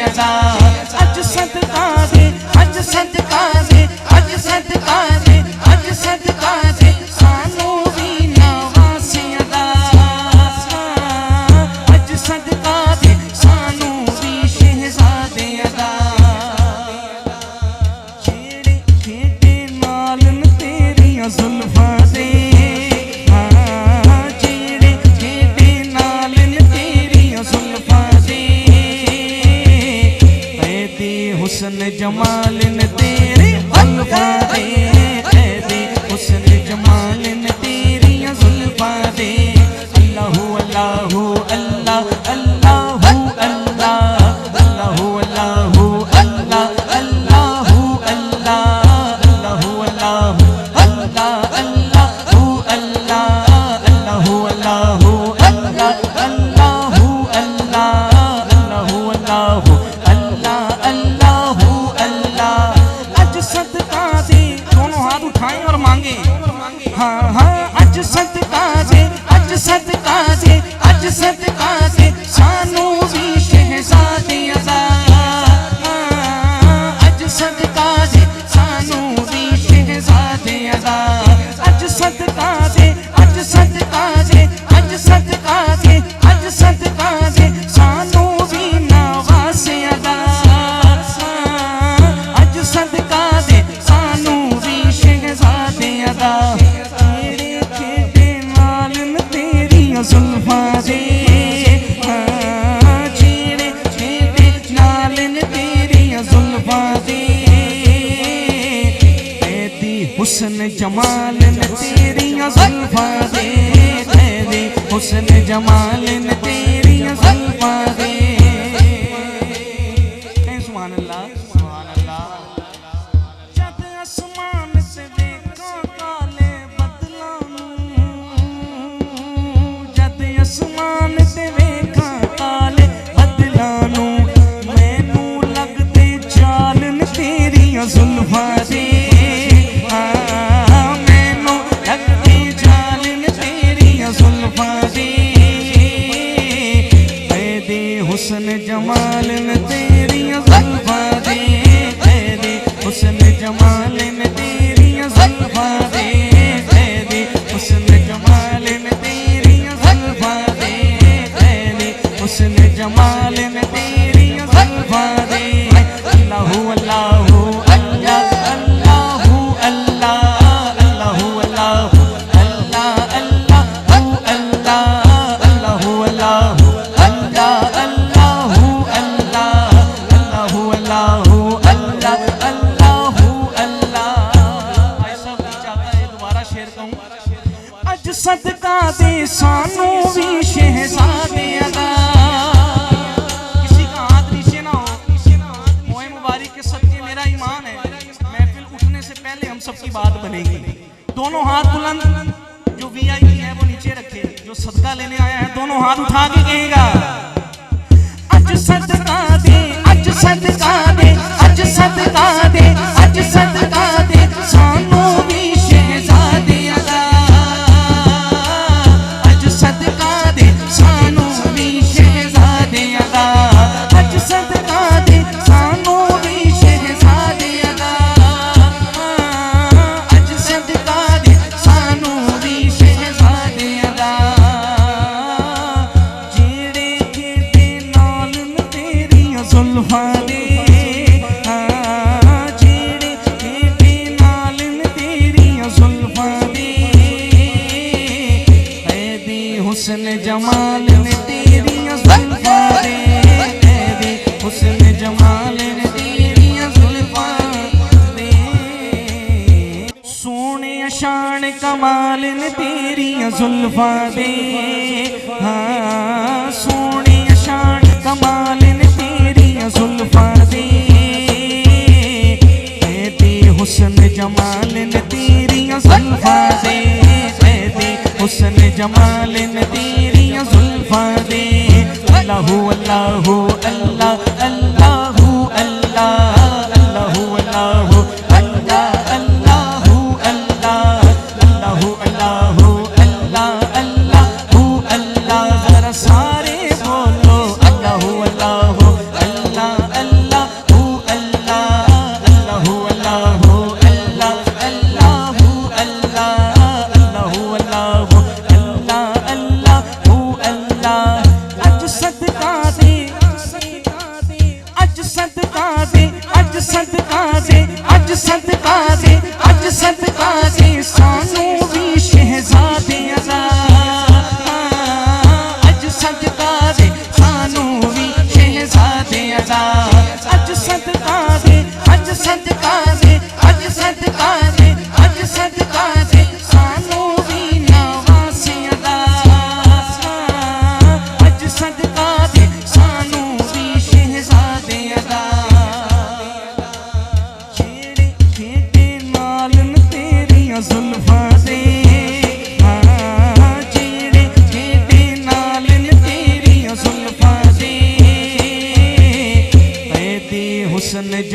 अदा अज सदका दे अज सदका दे अज सदका दे अज सदका दे सानू भी नवासे अदा अज सदका दे सानू भी शहजादे अदा जेड़े खेडे नाल तेरियां जुल्फां दे हुस्न जमाल न तेरे जुल्फा दे कैदी हुस्न जमाल न तेरी जुल्फा दे अल्लाहु अल्लाहु अल्लाह अल्लाहु अल्लाह अल्लाहु अल्लाहु अल्लाह अल्लाहु अल्लाह अल्लाहु अल्लाहु अल्लाह अल्लाहु अल्लाह अल्लाहु अल्लाहु अल्लाह अल्लाहु अल्लाह अल्लाहु अल्लाहु और मांगे हाँ हाँ अज सदका दे अज सदका दे अज सदका दे सानू भी शहजादे अदा अज सदका दे सानू भी शहजादे अदा अज सदका दे अज सदका दे अज सदका दे अज सदका दे सानू भी नवासे अदा अज सदका दे सानू भी शहजादे अदा तेरे खेडे नाल तेरियां जुल्फां दे जेड़े खेडे नाल तेरियां जुल्फां दे तेरी हुस्न जमाल तेरियां जुल्फां दे तेरी हुस्न जमाल तेरियां जुल्फां दे सुभान अल्लाह सुभान अल्लाह जद आसमान से देखा काले बदलां जद आसमान से देखा काले बदलां मैनू लगदे चालन तेरियां जुल्फां दे मैनू लगदे चालन तेरियां जुल्फां दे तेरे हुस्न जमाल तेरियां जुल्फां दे तेरे हुस्न जमाल तेरियां जुल्फां दे तेरे हुस्न जमाल तेरियां जुल्फां दे तेरे हुस्न जमाल तेरियां जुल्फां दे अल्लाहु अल्लाहु अल्लाह अल्लाहु अल्लाह अल्लाहु अल्लाहु अल्लाह अल्लाहु अल्लाह अल्लाहु अल्लाहु अल्लाह अल्लाहु अल्लाह अल्लाहु अल्लाहु अल्लाह अल्लाहु अल्लाह ऐसा भी चाहता है दोबारा शेर कहूं अज सदका दे सानू भी शहजादे अदा किसी का हाथ नीचे ना हो मोए मुबारक के सदके मेरा ईमान है महफिल उठने से पहले हम सबकी बात बनेगी दोनों हाथ बुलंद जो वीआईपी है वो नीचे रखे जो सदका लेने आया है दोनों हाथ उठा के कहेगा अज सदका दे अज सदका दे अज सदका दे अज सदका दे सानू भी शहजादे अदा अज सदका दे सानू भी शहजादे अदा अज सदका दे सानू भी शहजादे अदा अज सदका दे सानू भी शहजादे अदा जेड़े खेडे नाल तेरियां जुल्फां दे जेड़े खेडे नाल तेरियां जुल्फां दे तेरी हुस्न जमाल तेरियां जुल्फां दे तेरी हुस्न जमाल तेरियां जुल्फां दे सोने शान कमाल तेरियां जुल्फां दे हाँ सोने शान कमाल तेरियां जुल्फां दे तेरी हुस्न जमाल तेरियां जुल्फां दे तेरी हुस्न जमाल तेरियां जुल्फां दे अल्लाहु अल्लाहु अल्लाह अल्लाहु अल्लाह अल्लाहु अल्लाहु अल्लाह अल्लाहु अल्लाह अल्लाहु अल्लाहु अल्लाह अल्लाहु अल्लाह जरा सारे बोलो अल्लाहु अल्लाहु अल्लाह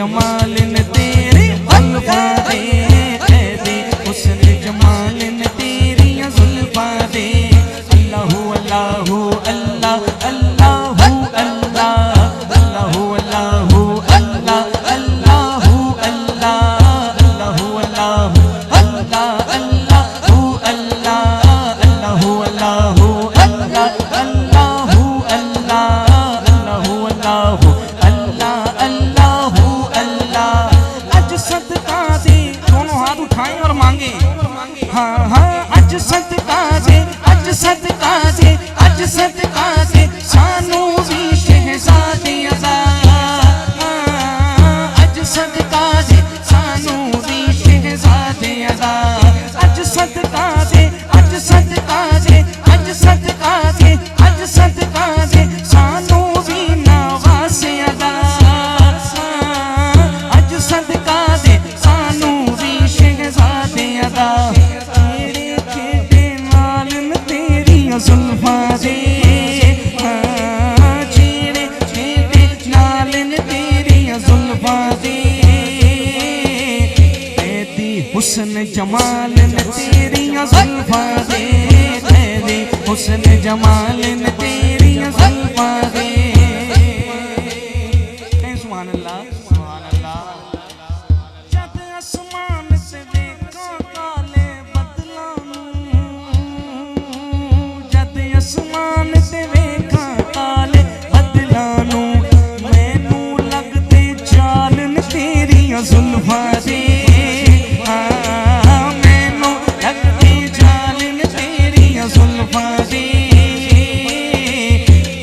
जमाल ने तेरी जुल्फा दे, कैदी हुस्न जमाल ने तेरी जुल्फा दे। अल्लाहु अल्लाहु अल्लाह अल्लाहु अल्लाह अल्लाहु अल्लाहु अल्लाह अल्लाहु अल्लाह अल्लाहु अल्लाहु अल्लाह अल्लाहु अल्लाह अल्लाहु अल्लाहु अल्लाह अल्लाहु अल्लाह अल्लाहु अल्लाहु अल्लाह अल्लाहु अल्लाह। अज सदका दे, दोनों हाथ उठाएं और मांगे, हाँ हाँ अज सदका दे, अज सदका दे, अज सदका दे सानू भी शहजादे अदा। अज सदका दे सानू भी शहजादे अदा। अज सदका दे, अज सदका दे, अज सदका दे, अज सदका दे सानू भी नवासे अदा। अज सदका दे सानू भी शहजादे अदा। तेरे खेडे नाल न तेरी जुल्फा दे, तेरे खेडे नाल न तेरी जुल्फा दे। कैदी हुस्न जमाल न तेरी जुल्फा दे, कैदी हुस्न जमाल न तेरी जुल्फा दे। सुभान अल्लाह सुभान अल्लाह। जद आसमान से देखा काले बदलां नूं, जद आसमान से देखा काले बदलां नूं, मैनू लगदे चाल न तेरी जुल्फा दे। मैनू लगदे चाल न तेरी जुल्फा दे।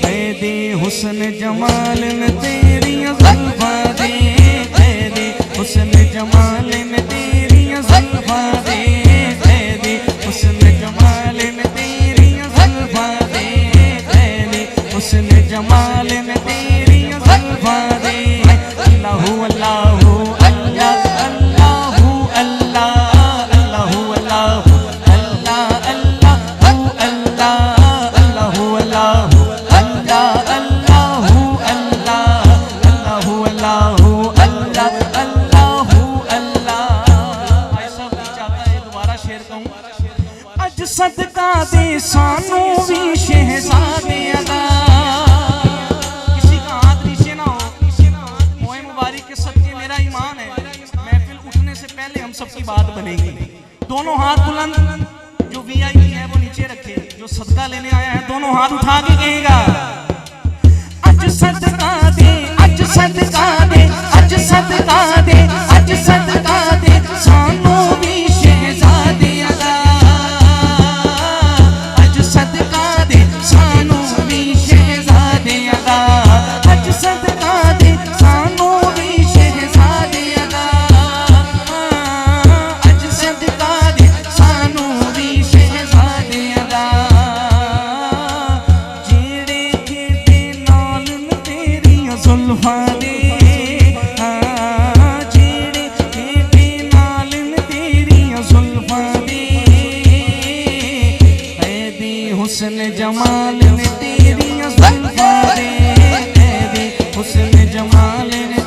कैदी हुस्न जमाल न तेरी जुल्फा दे, कैदी हुस्न जमाल न तेरी जुल्फा दे, कैदी हुस्न जमाल न तेरी जुल्फा दे, कैदी हुस्न जमाल न तेरी जुल्फा दे। अल्लाहु अल्लाहु अल्लाह अल्लाहु अल्लाह अल्लाहु अल्लाहु अल्लाह अल्लाहु अल्लाह अल्लाहु अल्लाहु अल्लाह अल्लाहु अल्लाह अल्लाहु अल्लाहु अल्लाह अल्लाहु अल्लाह। भाई साहब नहीं चाहता है दोबारा शेर कहूं। अज सदका दे सानू भी शहजादे अदा। किसी का हाथ नीचे ना हो, मोए मुबारक के सदके मेरा ईमान है, महफिल उठने से पहले हम सबकी बात बनेगी। दोनों हाथ बुलंद, जो वीआईपी है वो नीचे रखे, जो सदका लेने आया है दोनों हाथ उठा के कहेगा अज सदका दे, अज सदका दे, अज सदका दे, अज सदका दे सानू भी शहजादे अदा। अज सदका दे सानू भी शहजादे अदा। अज सदका दे सानू भी शहजादे अदा। अज सदका दे सानू भी शहजादे अदा। जेड़े खेडे नाल न तेरी जुल्फा दे, जेड़े खेडे नाल न तेरी जुल्फा दे। कैदी हुस्न जमाल ने तेरी जुल्फा दे, कैदी हुस्न जमाल ने